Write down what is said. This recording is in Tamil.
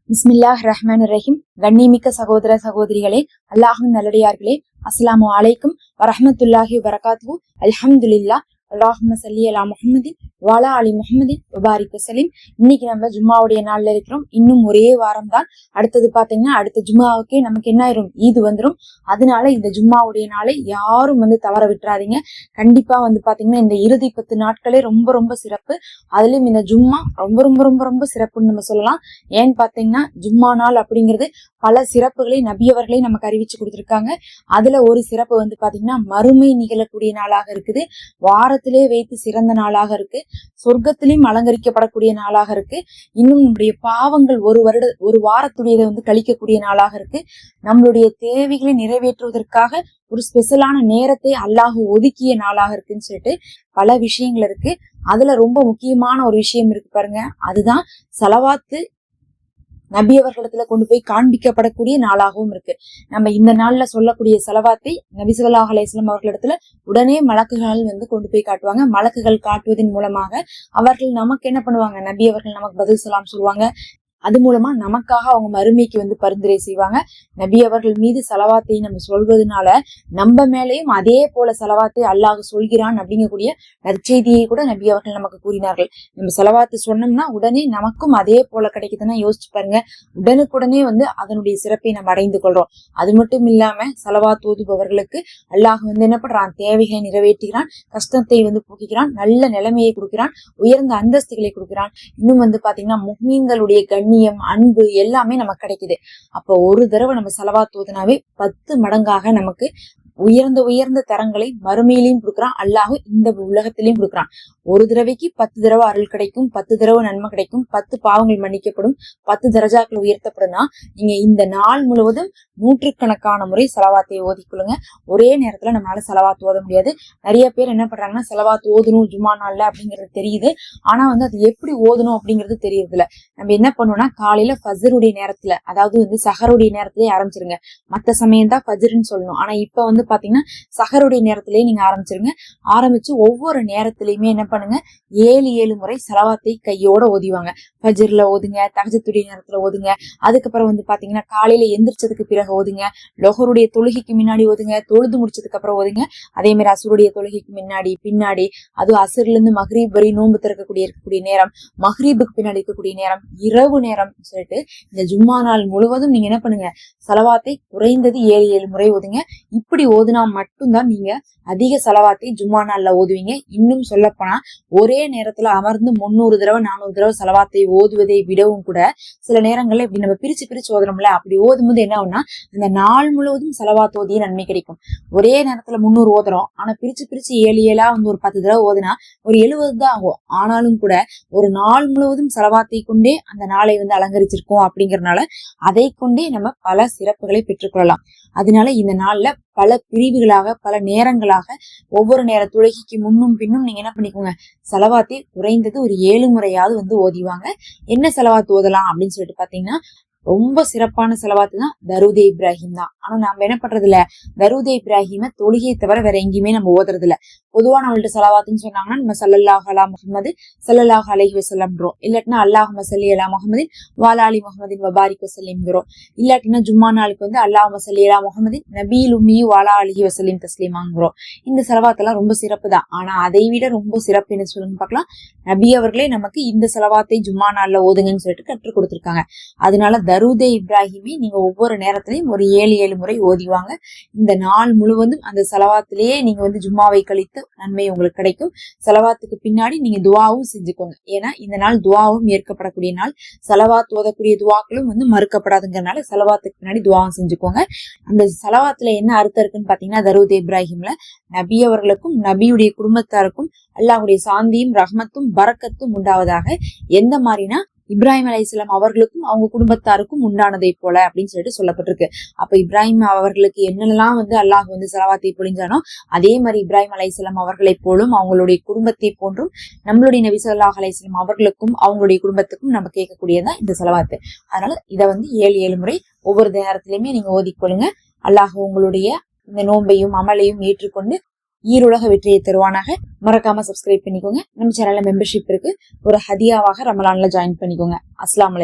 பிஸ்மில்லாஹ் ரஹ்மான் ரஹீம். கண்ணிமிக்க சகோதர சகோதரிகளே, அல்லாஹின் நல்லடியார்களே, அஸ்ஸலாமு அலைக்கும் வரஹ்மத்துல்லாஹி வரகாத்துஹு. அல்ஹம்துலில்லாஹ். அல்லாஹும்ம ஸல்லி அலா முஹம்மதின் வஅலா அலி முஹம்மதின் வபாரிக் வஸல்லிம். இன்னைக்கு நம்ம ஜும்மாவுடைய நாள்ல இருக்கிறோம். இன்னும் ஒரே வாரம் தான். அடுத்தது பாத்தீங்கன்னா அடுத்த ஜும்மாவுக்கே நமக்கு என்ன ஆயிரும், ஈது வந்துடும். அதனால இந்த ஜும்மாவுடைய நாளை யாரும் தவற விட்டுறாதீங்க. கண்டிப்பா பாத்தீங்கன்னா இந்த இறுதி 10 நாட்களே ரொம்ப ரொம்ப சிறப்பு. அதுலயும் இந்த ஜும்மா ரொம்ப ரொம்ப ரொம்ப ரொம்ப சிறப்புன்னு நம்ம சொல்லலாம். ஏன்னு பாத்தீங்கன்னா ஜும்மா நாள் அப்படிங்கிறது பல சிறப்புகளை நபியவர்களே நமக்கு அறிவிச்சு கொடுத்திருக்காங்க. அதுல ஒரு சிறப்பு பாத்தீங்கன்னா மறுமை நிகழக்கூடிய நாளாக இருக்குது, வாரத்திலே வைத்து சிறந்த நாளாக இருக்கு, சொர்க்கத்திலையும் அலங்கரிக்கப்படக்கூடிய நாளாக இருக்கு, இன்னும் நம்முடைய பாவங்கள் ஒரு வாரத்துடையதை கழிக்கக்கூடிய நாளாக இருக்கு, நம்மளுடைய தேவைகளை நிறைவேற்றுவதற்காக ஒரு ஸ்பெஷலான நேரத்தை அல்லாஹ் ஒதுக்கிய நாளாக இருக்குன்னு சொல்லிட்டு பல விஷயங்கள் இருக்கு. அதுல ரொம்ப முக்கியமான ஒரு விஷயம் இருக்கு பாருங்க, அதுதான் ஸலவாத்து நபி அவர்களிடத்துல கொண்டு போய் காண்பிக்கப்படக்கூடிய நாளாகவும் இருக்கு. நம்ம இந்த நாள்ல சொல்லக்கூடிய ஸலவாத்தை நபி ஸல்லல்லாஹு அலைஹி வஸல்லம் அவர்களிடத்துல உடனே மலக்குகள் கொண்டு போய் காட்டுவாங்க. மலக்குகள் காட்டுவதன் மூலமாக அவர்கள் நமக்கு என்ன பண்ணுவாங்க, நபி அவர்கள் நமக்கு பதில் சலாம் சொல்லுவாங்க. அது மூலமா நமக்காக அவங்க மறுமைக்கு பரிந்துரை செய்வாங்க. நபி அவர்கள் மீது ஸலவாத்தை நம்ம சொல்வதனால நம்ம மேலேயும் அதே போல ஸலவாத்தை அல்லாஹ் சொல்கிறான் அப்படிங்கக்கூடிய நற்செய்தியை கூட நபி அவர்கள் நமக்கு கூறினார்கள். நம்ம ஸலவாத்து சொன்னோம்னா உடனே நமக்கும் அதே போல கிடைக்குதுன்னா யோசிச்சு பாருங்க. உடனுக்குடனே அதனுடைய சிறப்பை நம்ம அடைந்து கொள்றோம். அது மட்டும் இல்லாம ஸலவாத் ஓதுபவர்களுக்கு அல்லாஹ் என்ன பண்றான், தேவைகளை நிறைவேற்றுகிறான், கஷ்டத்தை போக்குகிறான், நல்ல நிலைமையை கொடுக்கிறான், உயர்ந்த அந்தஸ்துகளை கொடுக்கிறான். இன்னும் பாத்தீங்கன்னா முஃமின்களுடைய கண்ணியம், அன்பு எல்லாமே நமக்கு கிடைக்குது. அப்போ ஒரு தடவை நம்ம ஸலவாத் ஓதுனாவே 10 மடங்காக நமக்கு உயர்ந்த உயர்ந்த தரங்களை மறுமையிலையும் கொடுக்குறான், அல்லாஹ் இந்த உலகத்திலையும் கொடுக்குறான். ஒரு தடவைக்கு 10 தடவை அருள் கிடைக்கும், 10 தடவை நன்மை கிடைக்கும், 10 பாவங்கள் மன்னிக்கப்படும், 10 தரஜாக்கள் உயர்த்தப்படும்னா நீங்க இந்த நாள் முழுவதும் நூற்றுக்கணக்கான முறை ஸலவாத்தை ஓதிக்கொள்ளுங்க. ஒரே நேரத்துல நம்மளால ஸலவாத் ஓத முடியாது. நிறைய பேர் என்ன பண்றாங்கன்னா ஸலவாத் ஓதணும் ஜும்மா நாள்ல அப்படிங்கிறது தெரியுது, ஆனா அது எப்படி ஓதணும் அப்படிங்கிறது தெரியறது இல்ல. நம்ம என்ன பண்ணுவோம்னா காலையில ஃபஜ்ருடைய நேரத்துல, அதாவது சஹருடைய நேரத்திலேயே ஆரம்பிச்சிருங்க. மத்த சமயம் தான் ஃபஜ்ருன்னு சொல்லணும், ஆனா இப்ப பாத்தீங்கன்னா சஹருடைய நேரத்திலேயே நீங்க ஆரம்பிச்சு ஒவ்வொரு நேரத்திலயுமே என்ன பண்ணுங்க, 7 முறை ஸலவாத்தை கையோட ஓதிவாங்க. ஃபஜ்ர்ல ஓதுங்க, தஹஜ்ஜுடைய நேரத்துல ஓதுங்க, அதுக்கப்புறம் பாத்தீங்கன்னா காலையில எந்திரிச்சதுக்கு பிறகு ஓதுங்க, லொஹருடைய தொழுகைக்கு முன்னாடி ஓதுங்க, தொழுது முடிச்சதுக்கு அப்புறம் ஓதுங்க, அதே மாதிரி அசுருடைய தொழுகைக்கு முன்னாடி பின்னாடி, அது அசுர்ல இருந்து மஹ்ரீப் வரை நோன்பு இருக்கக்கூடிய நேரம், மஹ்ரீபுக்கு பின்னாடி இருக்கக்கூடிய நேரம், இரவு நேரம் சொல்லிட்டு இந்த ஜும்மா நாள் முழுவதும் நீங்க என்ன பண்ணுங்க, ஸலவாத்தை குறைந்தது 7 முறை ஓதுங்க. இப்படி ஓதுனா மட்டும்தான் நீங்க அதிக ஸலவாத்தை ஜும்மா நாள்ல ஓதுவீங்க. இன்னும் சொல்ல போனா ஒரே நேரத்துல அமர்ந்து 300 தடவை 400 தடவை ஸலவாத்தை ஓதுவதை விடவும் கூட சில நேரங்கள்ல இப்படி நம்ம பிரிச்சு ஓதுறோம்ல, அப்படி ஓதும்போது என்ன ஆகும்னா அந்த நாள் முழுவதும் ஸலவாத் ஓதிய நன்மை கிடைக்கும். ஒரே நேரத்துல 300 ஓதுறோம், ஆனா பிரிச்சு 7 ஒரு 10 தடவை ஓதுனா ஒரு 70 தான் ஆகும். ஆனாலும் கூட ஒரு நாள் முழுவதும் ஸலவாத்தை கொண்டே அந்த நாளை அலங்கரிச்சிருக்கோம். அப்படிங்கறதுனால அதை கொண்டே நம்ம பல சிறப்புகளை பெற்றுக்கொள்ளலாம். அதனால இந்த நாள்ல பல பிரிவுகளாக பல நேரங்களாக ஒவ்வொரு நேர தொழுகைக்கு முன்னும் பின்னும் நீங்க என்ன பண்ணிக்கோங்க, ஸலவாத்தை குறைந்தது ஒரு 7 முறையாவது ஓதிவாங்க. என்ன ஸலவாத் ஓதலாம் அப்படின்னு சொல்லிட்டு பாத்தீங்கன்னா ரொம்ப சிறப்பான ஸலவாத்து தான் தரூதே இப்ராஹிம் தான். ஆனா நம்ம என்ன பண்றது இல்ல, தரூதே இப்ராஹிம தொழுகையை தவிர வேற எங்கேயுமே நம்ம ஓதுறது இல்ல. பொதுவா நம்மள்ட்ட ஸலவாத்துன்னு சொன்னாங்கன்னா நம்ம ஸல்லல்லாஹு அலா முஹம்மது ஸல்லல்லாஹு அலைஹி வஸல்லம்ன்றோம், இல்லாட்டினா அல்லாஹும்ம ஸல்லி அலா முஹம்மதின் வஅலா அலி முஹம்மதின் வபாரிக் வஸல்லிம்ங்கிறோம், இல்லாட்டினா ஜும்மா நாளுக்கு அல்லாஹும்ம ஸல்லி அலா முஹம்மதின் நபியில் உம்மி வஅலா அலிஹி வஸல்லிம் தஸ்லீமாங்கிறோம். இந்த ஸலவாத்தெல்லாம் ரொம்ப சிறப்பு தான். ஆனா அதை விட ரொம்ப சிறப்பு என்ன சொல்லுங்க பார்க்கலாம், நபி அவர்களே நமக்கு இந்த ஸலவாத்தை ஜும்மா நாள்ல ஓதுங்கன்னு சொல்லிட்டு கற்றுக் கொடுத்திருக்காங்க. அதனால தரூதே இப்ராஹிமை நீங்க ஒவ்வொரு நேரத்திலையும் ஒரு 7 முறை ஓதிவாங்க. இந்த நாள் முழுவதும் அந்த ஸலவாத்திலேயே நீங்க ஜும்மாவை கழித்து நன்மை உங்களுக்கு கிடைக்கும். ஸலவாத்துக்கு பின்னாடி நீங்க துஆவும் செஞ்சுக்கோங்க. ஏன்னா இந்த நாள் துஆவும் ஏற்கப்படக்கூடிய நாள். ஸலவாத் ஓதக்கூடிய துஆக்களும் மறுக்கப்படாதுங்கிறனால ஸலவாத்துக்கு பின்னாடி துஆவும் செஞ்சுக்கோங்க. அந்த ஸலவாத்துல என்ன அர்த்தம் இருக்குன்னு பாத்தீங்கன்னா, தரூதே இப்ராஹிம்ல நபி அவர்களுக்கும் நபியுடைய குடும்பத்தாருக்கும் அல்லாஹ்வுடைய சாந்தியும் ரஹ்மத்தும் பரக்கத்தும் உண்டாவதாக, எந்த மாதிரினா இப்ராஹிம் அலைஹிஸ்ஸலாம் அவர்களுக்கும் அவங்க குடும்பத்தாருக்கும் உண்டானதை போல அப்படின்னு சொல்லிட்டு சொல்லப்பட்டிருக்கு. அப்ப இப்ராஹிம் அவர்களுக்கு என்னெல்லாம் அல்லாஹ் ஸலவாத்தை பொழிஞ்சானோ அதே மாதிரி இப்ராஹிம் அலைஹிஸ்ஸலாம் அவர்களை போலும் அவங்களுடைய குடும்பத்தை போன்றும் நம்மளுடைய நபி ஸல்லல்லாஹு அலைஹி வஸல்லம் அவர்களுக்கும் அவங்களுடைய குடும்பத்துக்கும் நம்ம கேட்கக்கூடியதான் இந்த ஸலவாத்து. அதனால இதை 7 முறை ஒவ்வொரு நேரத்திலுமே நீங்க ஓதிக்கொள்ளுங்க. அல்லாஹ் உங்களுடைய இந்த நோன்பையும் அமலையும் ஏற்றுக்கொண்டு ஈருலக வெற்றியை தருவானாக. மறக்காம சப்ஸ்கிரைப் பண்ணிக்கோங்க. நம்ம சேனல்ல மெம்பர்ஷிப் இருக்கு, ஒரு ஹதியாவாக ரமலான்ல ஜாயின் பண்ணிக்கோங்க. அஸ்ஸலாமு அலைக்கும்.